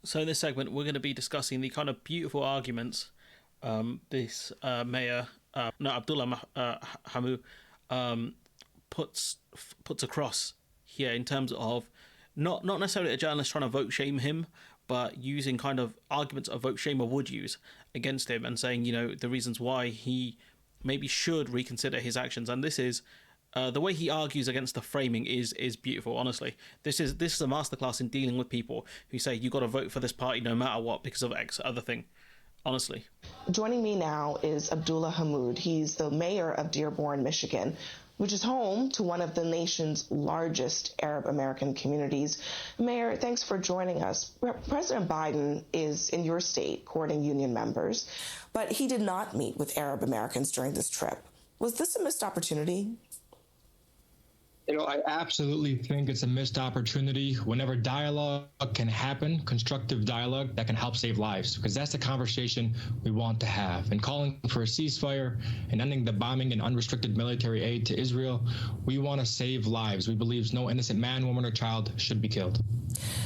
So in this segment, we're going to be discussing the kind of beautiful arguments this mayor, no, Hamu, um, puts puts across here in terms of not necessarily a journalist trying to vote shame him, but using kind of arguments a vote shamer would use against him and saying, the reasons why he maybe should reconsider his actions. And this is the way he argues against the framing is beautiful. Honestly, this is a masterclass in dealing with people who say you got to vote for this party no matter what because of X other thing. Honestly, joining me now is Abdullah Hammoud. He's the mayor of Dearborn, Michigan, which is home to one of the nation's largest Arab American communities. Mayor, thanks for joining us. President Biden is in your state courting union members, but he did not meet with Arab Americans during this trip. Was this a missed opportunity? I absolutely think it's a missed opportunity whenever dialogue can happen, constructive dialogue that can help save lives, because that's the conversation we want to have. And calling for a ceasefire and ending the bombing and unrestricted military aid to Israel, we want to save lives. We believe no innocent man, woman, or child should be killed.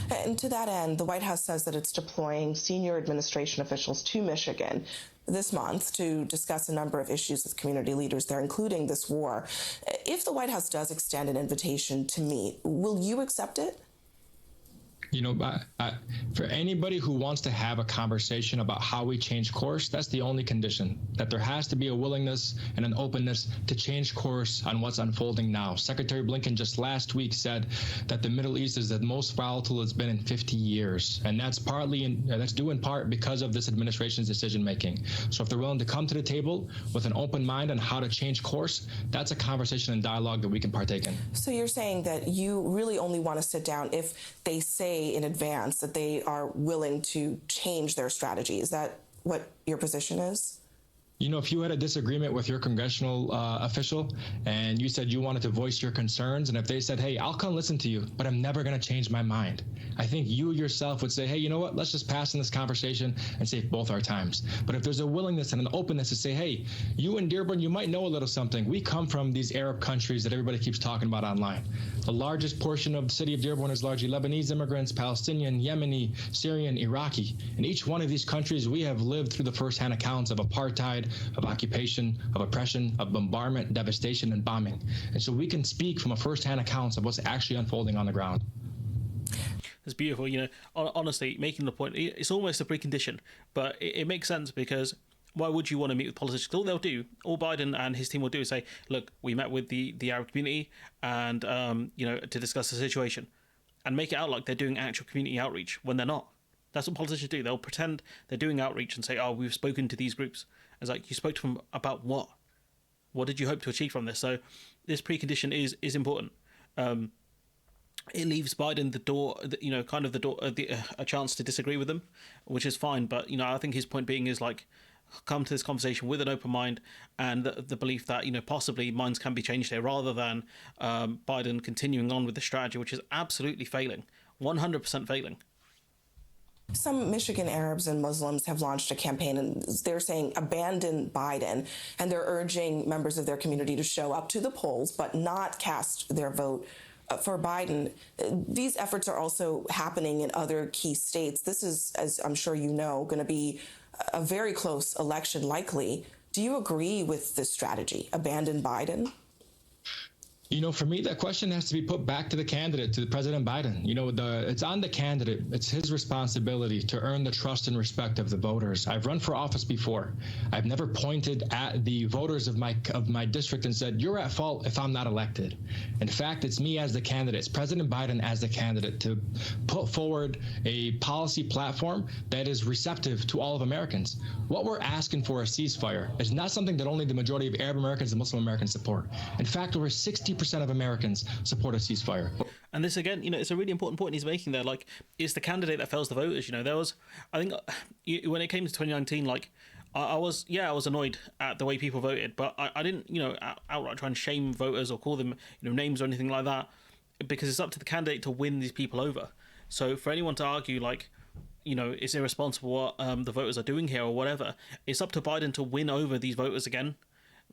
And to that end, the White House says that it's deploying senior administration officials to Michigan this month to discuss a number of issues with community leaders there, including this war. If the White House does extend an invitation to meet, will you accept it? For anybody who wants to have a conversation about how we change course, that's the only condition, that there has to be a willingness and an openness to change course on what's unfolding now. Secretary Blinken just last week said that the Middle East is the most volatile it's been in 50 years. And that's that's due in part because of this administration's decision making. So if they're willing to come to the table with an open mind on how to change course, that's a conversation and dialogue that we can partake in. So you're saying that you really only want to sit down if they say in advance that they are willing to change their strategy. Is that what your position is? If you had a disagreement with your congressional official and you said you wanted to voice your concerns, and if they said, hey, I'll come listen to you, but I'm never going to change my mind, I think you yourself would say, hey, you know what, let's just pass in this conversation and save both our times. But if there's a willingness and an openness to say, hey, you in Dearborn, you might know a little something. We come from these Arab countries that everybody keeps talking about online. The largest portion of the city of Dearborn is largely Lebanese immigrants, Palestinian, Yemeni, Syrian, Iraqi. In each one of these countries, we have lived through the firsthand accounts of apartheid, of occupation, of oppression, of bombardment, devastation, and bombing. And so we can speak from a firsthand accounts of what's actually unfolding on the ground. It's beautiful. Honestly, making the point, it's almost a precondition, but it makes sense because why would you want to meet with politicians? All they'll do, all Biden and his team will do is say, look, we met with the Arab community and, to discuss the situation, and make it out like they're doing actual community outreach when they're not. That's what politicians do. They'll pretend they're doing outreach and say, oh, we've spoken to these groups. It's like, you spoke to them about what? What did you hope to achieve from this? So this precondition is important. It leaves Biden a chance to disagree with them, which is fine. But, I think his point being is like, come to this conversation with an open mind and the belief that, possibly minds can be changed here, rather than Biden continuing on with the strategy, which is absolutely failing, 100% failing. Some Michigan Arabs and Muslims have launched a campaign, and they're saying abandon Biden, and they're urging members of their community to show up to the polls but not cast their vote for Biden. These efforts are also happening in other key states. This is, as I'm sure you know, going to be a very close election likely. Do you agree with this strategy, abandon Biden? For me, that question has to be put back to the candidate, to President Biden. It's on the candidate. It's his responsibility to earn the trust and respect of the voters. I've run for office before. I've never pointed at the voters of my district and said, you're at fault if I'm not elected. In fact, it's me as the candidate. It's President Biden as the candidate to put forward a policy platform that is receptive to all of Americans. What we're asking for, a ceasefire, is not something that only the majority of Arab Americans and Muslim Americans support. In fact, over 60% of Americans support a ceasefire. And this, again, it's a really important point he's making there. Like, it's the candidate that fails the voters. There was, I think, when it came to 2019, like, I was annoyed at the way people voted, but I didn't, outright try and shame voters or call them, names or anything like that, because it's up to the candidate to win these people over. So for anyone to argue, like, it's irresponsible what the voters are doing here or whatever, it's up to Biden to win over these voters again.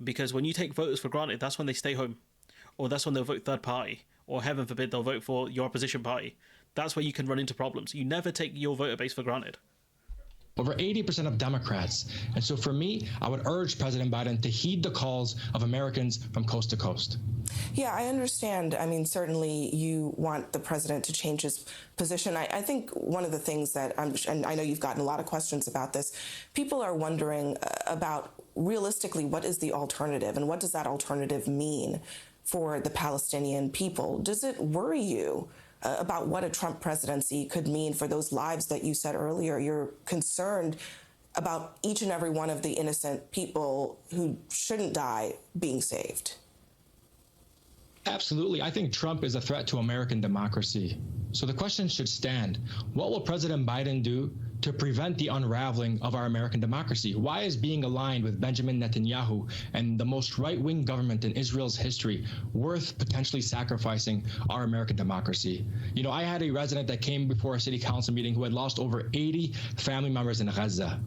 Because when you take voters for granted, that's when they stay home. Or that's when they'll vote third party. Or heaven forbid, they'll vote for your opposition party. That's where you can run into problems. You never take your voter base for granted. Over 80% of Democrats. And so for me, I would urge President Biden to heed the calls of Americans from coast to coast. Yeah, I understand. I mean, certainly you want the president to change his position. I think one of the things that, and I know you've gotten a lot of questions about this, people are wondering about realistically, what is the alternative and what does that alternative mean for the Palestinian people? Does it worry you about what a Trump presidency could mean for those lives that you said earlier? You're concerned about each and every one of the innocent people who shouldn't die being saved. Absolutely. I think Trump is a threat to American democracy. So the question should stand. What will President Biden do to prevent the unraveling of our American democracy? Why is being aligned with Benjamin Netanyahu and the most right-wing government in Israel's history worth potentially sacrificing our American democracy? You know, I had a resident that came before a city council meeting who had lost over 80 family members in Gaza.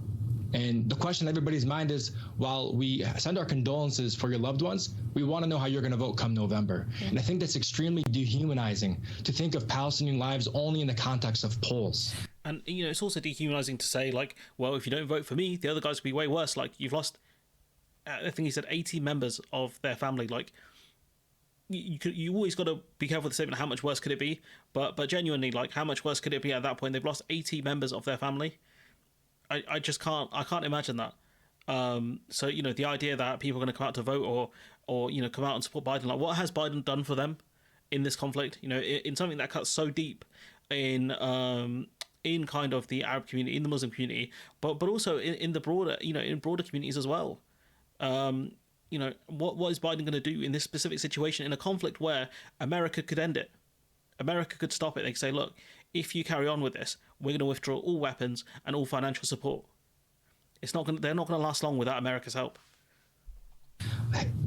And the question in everybody's mind is, while we send our condolences for your loved ones, we want to know how you're going to vote come November. And I think that's extremely dehumanizing to think of Palestinian lives only in the context of polls. And, you know, it's also dehumanizing to say, like, well, if you don't vote for me, the other guys will be way worse. Like, you've lost, I think he said 80 members of their family. Like, you always got to be careful with the statement, how much worse could it be? But genuinely, like, how much worse could it be at that point? They've lost 80 members of their family. I just can't imagine that. So, you know, the idea that people are going to come out to vote or you know, come out and support Biden, like, what has Biden done for them in this conflict? You know, in something that cuts so deep in kind of the Arab community, in the Muslim community, but also in the broader, you know, in broader communities as well. You know, what is Biden going to do in this specific situation in a conflict where America could end it? America could stop it. They could say, look, if you carry on with this, we're going to withdraw all weapons and all financial support. They're not going to last long without America's help.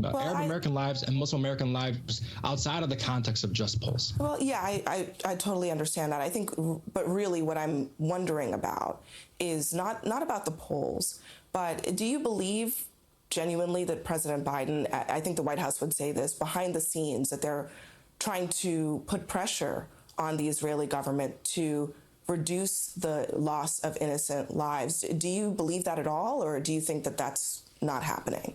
Arab American lives and Muslim American lives outside of the context of just polls. Well, yeah, I totally understand that. I think, but really what I'm wondering about is not about the polls, but do you believe genuinely that President Biden, I think the White House would say this, behind the scenes, that they're trying to put pressure on the Israeli government to reduce the loss of innocent lives? Do you believe that at all, or do you think that that's not happening?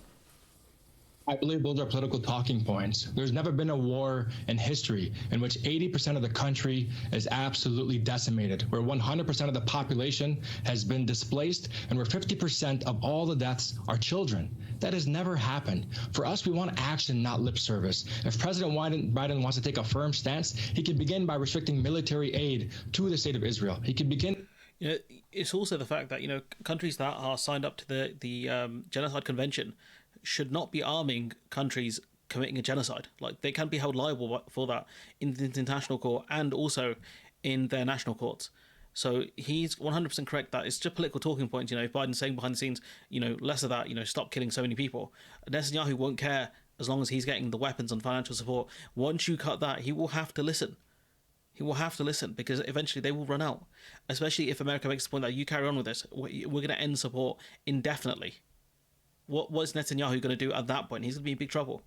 I believe those are political talking points. There's never been a war in history in which 80% of the country is absolutely decimated, where 100% of the population has been displaced, and where 50% of all the deaths are children. That has never happened. For us, we want action, not lip service. If President Biden wants to take a firm stance, he can begin by restricting military aid to the state of Israel. He can begin. You know, it's also the fact that, you know, countries that are signed up to the Genocide Convention should not be arming countries committing a genocide. Like, they can be held liable for that in the international court and also in their national courts. So he's 100% correct that it's just political talking points. You know, if Biden's saying behind the scenes, you know, less of that, you know, stop killing so many people, Netanyahu won't care as long as he's getting the weapons and financial support. Once you cut that, he will have to listen. He will have to listen, because eventually they will run out, especially if America makes the point that you carry on with this, we're going to end support indefinitely. What is Netanyahu going to do at that point? He's going to be in big trouble.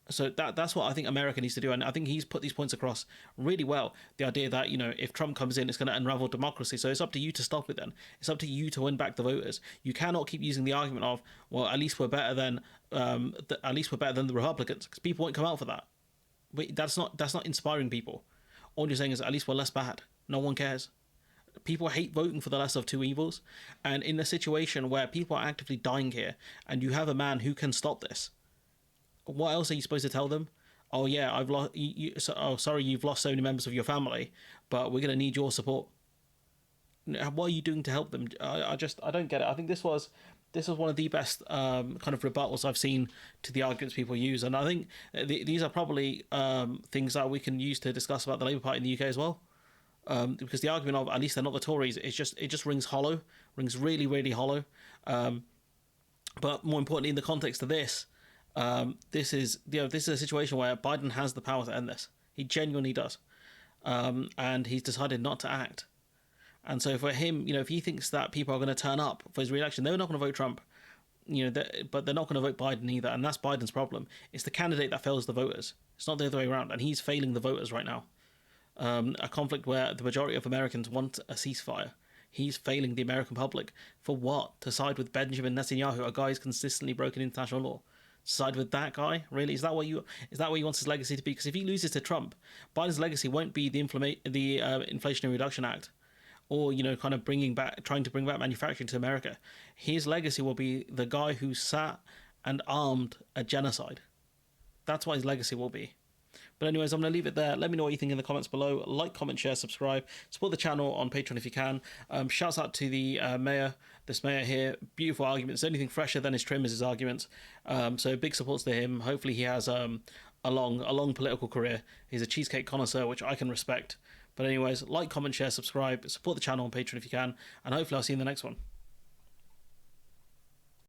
So that's what I think America needs to do. And I think he's put these points across really well. The idea that, you know, if Trump comes in, it's going to unravel democracy. So it's up to you to stop it then. It's up to you to win back the voters. You cannot keep using the argument of, well, at least we're better than the Republicans, because people won't come out for that. But that's not inspiring people. All you're saying is, at least we're less bad. No one cares. People hate voting for the lesser of two evils. And in a situation where people are actively dying here, and you have a man who can stop this, what else are you supposed to tell them? Oh yeah, I've lost. Sorry, you've lost so many members of your family, but we're going to need your support. What are you doing to help them? I don't get it. I think this was one of the best kind of rebuttals I've seen to the arguments people use, and I think these are probably things that we can use to discuss about the Labour Party in the UK as well. Because the argument of, at least they're not the Tories, it just rings hollow, rings really, really hollow. But more importantly, in the context of this, this is a situation where Biden has the power to end this. He genuinely does, and he's decided not to act. And so for him, you know, if he thinks that people are going to turn up for his re-election, they're not going to vote Trump, you know, but they're not going to vote Biden either, and that's Biden's problem. It's the candidate that fails the voters. It's not the other way around, and he's failing the voters right now. a conflict where the majority of Americans want a ceasefire. He's failing the American public. For what? To side with Benjamin Netanyahu, a guy who's consistently broken international law. Side with that guy? Really? Is that what you? Is that what he wants his legacy to be? Because if he loses to Trump, Biden's legacy won't be the Inflation Reduction Act, or kind of trying to bring back manufacturing to America. His legacy will be the guy who sat and armed a genocide. That's what his legacy will be. But anyways, I'm going to leave it there. Let me know what you think in the comments below. Like, comment, share, subscribe. Support the channel on Patreon if you can. Shouts out to the mayor, this mayor here. Beautiful arguments. Anything fresher than his trim is his arguments. So big supports to him. Hopefully he has a long political career. He's a cheesecake connoisseur, which I can respect. But anyways, like, comment, share, subscribe. Support the channel on Patreon if you can. And hopefully I'll see you in the next one.